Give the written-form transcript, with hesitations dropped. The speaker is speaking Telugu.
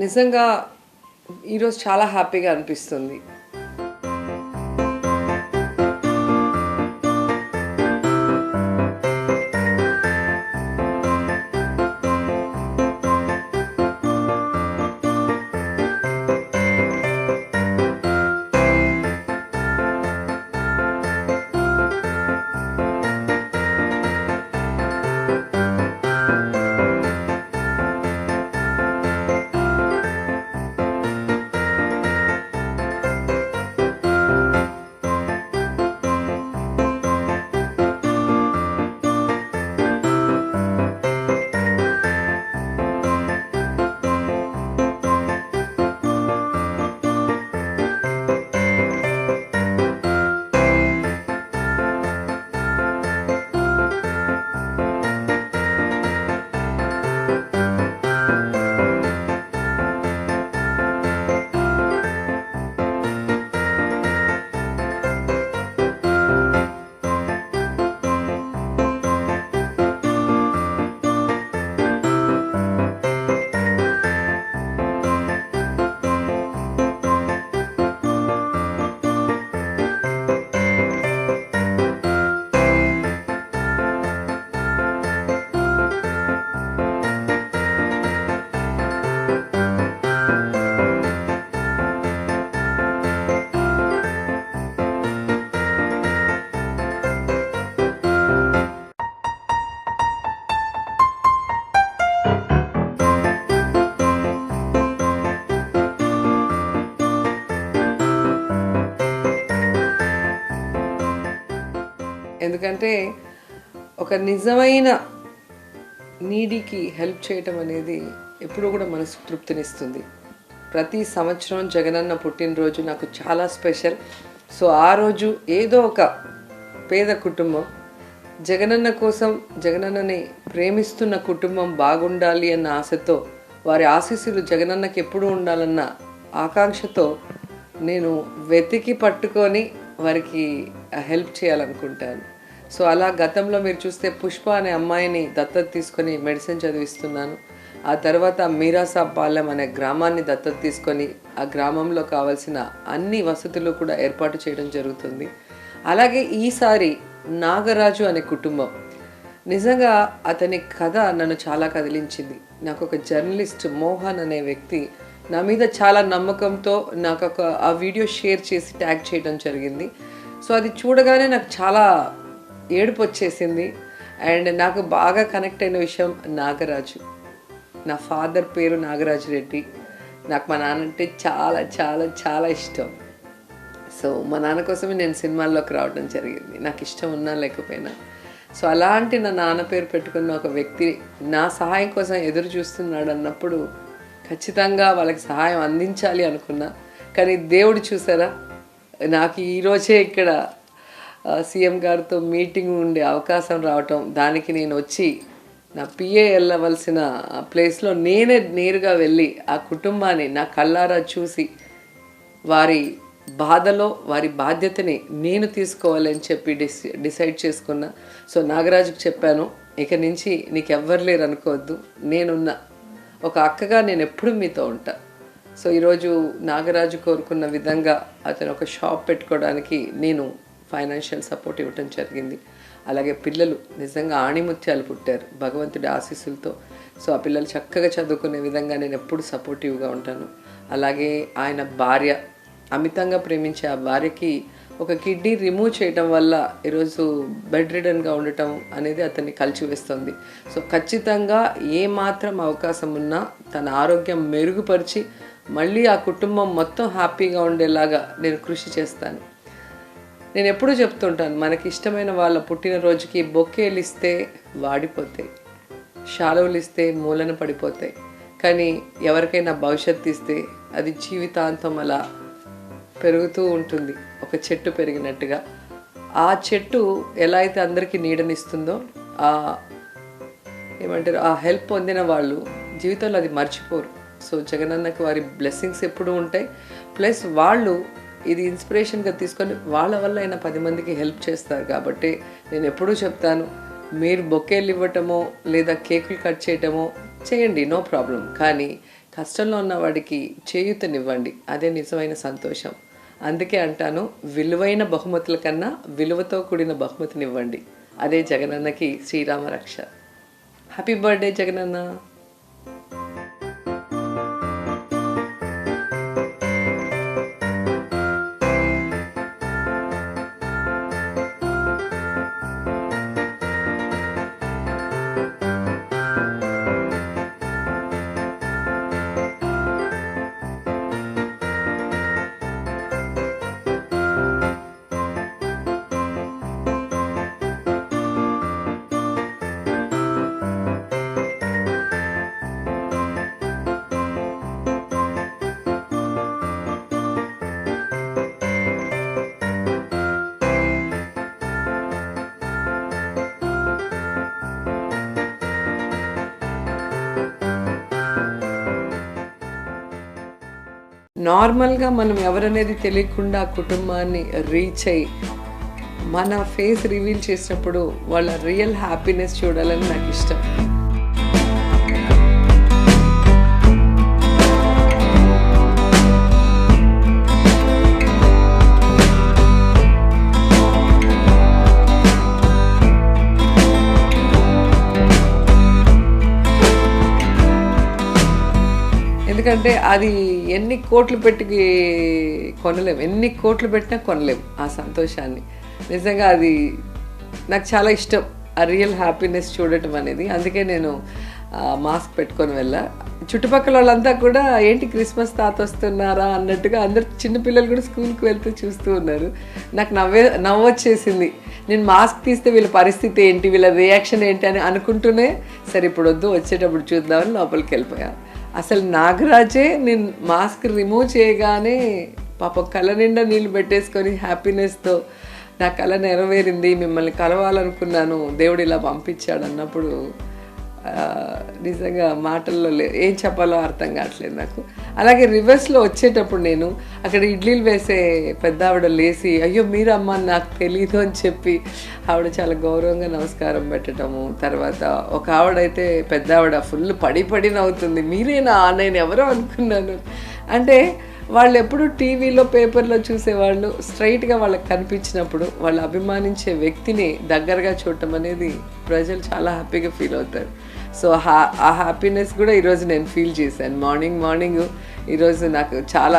నిజంగా ఈరోజు చాలా హ్యాపీగా అనిపిస్తుంది. ఎందుకంటే ఒక నిజమైన నీడీకి హెల్ప్ చేయటం అనేది ఎప్పుడూ కూడా మనసు తృప్తినిస్తుంది. ప్రతి సంవత్సరం జగనన్న పుట్టినరోజు నాకు చాలా స్పెషల్. సో ఆ రోజు ఏదో ఒక పేద కుటుంబం జగనన్న కోసం, జగనన్నని ప్రేమిస్తున్న కుటుంబం బాగుండాలి అన్న ఆశతో, వారి ఆశీస్సులు జగనన్నకి ఎప్పుడూ ఉండాలన్న ఆకాంక్షతో నేను వెతికి పట్టుకొని వారికి హెల్ప్ చేయాలనుకుంటాను. సో అలా గతంలో మీరు చూస్తే పుష్ప అనే అమ్మాయిని దత్తత తీసుకొని మెడిసిన్ చదివిస్తున్నాను. ఆ తర్వాత మీరాసాపాలెం అనే గ్రామాన్ని దత్తత తీసుకొని ఆ గ్రామంలో కావాల్సిన అన్ని వసతులు కూడా ఏర్పాటు చేయడం జరుగుతుంది. అలాగే ఈసారి నాగరాజు అనే కుటుంబం, నిజంగా అతని కథ నన్ను చాలా కదిలించింది. నాకు ఒక జర్నలిస్ట్ మోహన్ అనే వ్యక్తి నా మీద చాలా నమ్మకంతో నాకు ఆ వీడియో షేర్ చేసి ట్యాగ్ చేయడం జరిగింది. సో అది చూడగానే నాకు చాలా ఏడుపు వచ్చేసింది. అండ్ నాకు బాగా కనెక్ట్ అయిన విషయం నాగరాజు. నా ఫాదర్ పేరు నాగరాజు రెడ్డి. నాకు మా నాన్న అంటే చాలా చాలా చాలా ఇష్టం. సో మా నాన్న కోసమే నేను సినిమాల్లోకి రావడం జరిగింది, నాకు ఇష్టం ఉన్నా లేకపోయినా. సో అలాంటి నా నాన్న పేరు పెట్టుకున్న ఒక వ్యక్తి నా సహాయం కోసం ఎదురు చూస్తున్నాడు అన్నప్పుడు ఖచ్చితంగా వాళ్ళకి సహాయం అందించాలి అనుకున్నా. కానీ దేవుడు చూసారా, నాకు ఈరోజే ఇక్కడ సీఎం గారితో మీటింగ్ ఉండే అవకాశం రావటం, దానికి నేను వచ్చి నా పిఏ వెళ్ళవలసిన ప్లేస్లో నేనే నేరుగా వెళ్ళి ఆ కుటుంబాన్ని నా కళ్ళారా చూసి వారి బాధలో వారి బాధ్యతని నేను తీసుకోవాలని చెప్పి డిసైడ్ చేసుకున్నా. సో నాగరాజుకి చెప్పాను, ఇక నుంచి నీకు ఎవ్వరు లేరు అనుకోవద్దు, నేనున్నా, ఒక అక్కగా నేను ఎప్పుడు మీతో ఉంటా. సో ఈరోజు నాగరాజు కోరుకున్న విధంగా అతను ఒక షాప్ పెట్టుకోవడానికి నేను ఫైనాన్షియల్ సపోర్ట్ ఇవ్వటం జరిగింది. అలాగే పిల్లలు నిజంగా ఆణిముత్యాలు పుట్టారు భగవంతుడి ఆశీస్సులతో. సో ఆ పిల్లలు చక్కగా చదువుకునే విధంగా నేను ఎప్పుడు సపోర్టివ్గా ఉంటాను. అలాగే ఆయన భార్య, అమితంగా ప్రేమించే ఆ భార్యకి ఒక కిడ్నీ రిమూవ్ చేయటం వల్ల ఈరోజు బెడ్ రిడన్గా ఉండటం అనేది అతన్ని కలిచివేస్తుంది. సో ఖచ్చితంగా ఏమాత్రం అవకాశం ఉన్నా తన ఆరోగ్యం మెరుగుపరిచి మళ్ళీ ఆ కుటుంబం మొత్తం హ్యాపీగా ఉండేలాగా నేను కృషి చేస్తాను. నేను ఎప్పుడూ చెప్తుంటాను, మనకి ఇష్టమైన వాళ్ళ పుట్టినరోజుకి బొకేలు ఇస్తే వాడిపోతాయి, శాలువలు ఇస్తే మూలన పడిపోతాయి. కానీ ఎవరికైనా భవిష్యత్తు ఇస్తే అది జీవితాంతం అలా పెరుగుతూ ఉంటుంది, ఒక చెట్టు పెరిగినట్టుగా. ఆ చెట్టు ఎలా అయితే అందరికీ నీడనిస్తుందో, ఏమంటారు, ఆ హెల్ప్ పొందిన వాళ్ళు జీవితంలో అది మర్చిపోరు. సో జగనన్నకి వారి బ్లెస్సింగ్స్ ఎప్పుడూ ఉంటాయి. ప్లస్ వాళ్ళు ఇది ఇన్స్పిరేషన్గా తీసుకొని వాళ్ళ వల్ల అయినా 10 మందికి హెల్ప్ చేస్తారు. కాబట్టి నేను ఎప్పుడూ చెప్తాను, మీరు బొకేలు ఇవ్వటమో లేదా కేకులు కట్ చేయటమో చేయండి, నో ప్రాబ్లం. కానీ కష్టంలో ఉన్న వాడికి చేయూతనివ్వండి, అదే నిజమైన సంతోషం. అందుకే అంటాను, విలువైన బహుమతుల కన్నా విలువతో కూడిన బహుమతినివ్వండి, అదే జగనన్నకి శ్రీరామ రక్ష. Happy birthday Jagananna. నార్మల్గా మనం ఎవరనేది తెలియకుండా ఆ కుటుంబాన్ని రీచ్ అయ్యి మన ఫేస్ రివీల్ చేసినప్పుడు వాళ్ళ రియల్ హ్యాపీనెస్ చూడాలని నాకు ఇష్టం. ఎందుకంటే అది ఎన్ని కోట్లు పెట్టి కొనలేం, ఎన్ని కోట్లు పెట్టినా కొనలేం ఆ సంతోషాన్ని. నిజంగా అది నాకు చాలా ఇష్టం, ఆ రియల్ హ్యాపీనెస్ చూడటం అనేది. అందుకే నేను మాస్క్ పెట్టుకొని వెళ్ళా. చుట్టుపక్కల వాళ్ళంతా కూడా ఏంటి క్రిస్మస్ తాత వస్తున్నారా అన్నట్టుగా అందరు చిన్నపిల్లలు కూడా స్కూల్కి వెళ్తూ చూస్తూ ఉన్నారు. నాకు నవ్వొచ్చేసింది. నేను మాస్క్ తీస్తే వీళ్ళ పరిస్థితి ఏంటి, వీళ్ళ రియాక్షన్ ఏంటి అని అనుకుంటూనే సరే ఇప్పుడు వద్దు, వచ్చేటప్పుడు చూద్దామని లోపలికి వెళ్ళిపోయాను. అసలు నాగరాజే నేను మాస్క్ రిమూవ్ చేయగానే పాపం కళ్ళ నిండా నీళ్ళు పెట్టేసుకొని హ్యాపీనెస్తో నా కళ నెరవేరింది, మిమ్మల్ని కలవాలనుకున్నాను, దేవుడు ఇలా పంపించాడు అన్నప్పుడు నిజంగా మాటల్లో ఏం చెప్పాలో అర్థం కావట్లేదు నాకు. అలాగే రివర్స్లో వచ్చేటప్పుడు నేను అక్కడ ఇడ్లీలు వేసే పెద్ద ఆవిడ లేచి అయ్యో మీరమ్మా నాకు తెలీదు అని చెప్పి ఆవిడ చాలా గౌరవంగా నమస్కారం పెట్టడము. తర్వాత ఒక ఆవిడైతే పెద్ద ఆవిడ ఫుల్ పడి నవ్వుతుంది, మీరేనా నేను ఎవరో అనుకున్నాను. అంటే వాళ్ళు ఎప్పుడు టీవీలో పేపర్లో చూసేవాళ్ళు స్ట్రైట్గా వాళ్ళకి కనిపించినప్పుడు వాళ్ళు అభిమానించే వ్యక్తిని దగ్గరగా చూడటం అనేది ప్రజలు చాలా హ్యాపీగా ఫీల్ అవుతారు. సో ఆ హ్యాపీనెస్ కూడా ఈరోజు నేను ఫీల్ చేశాను. మార్నింగ్ ఈరోజు నాకు చాలా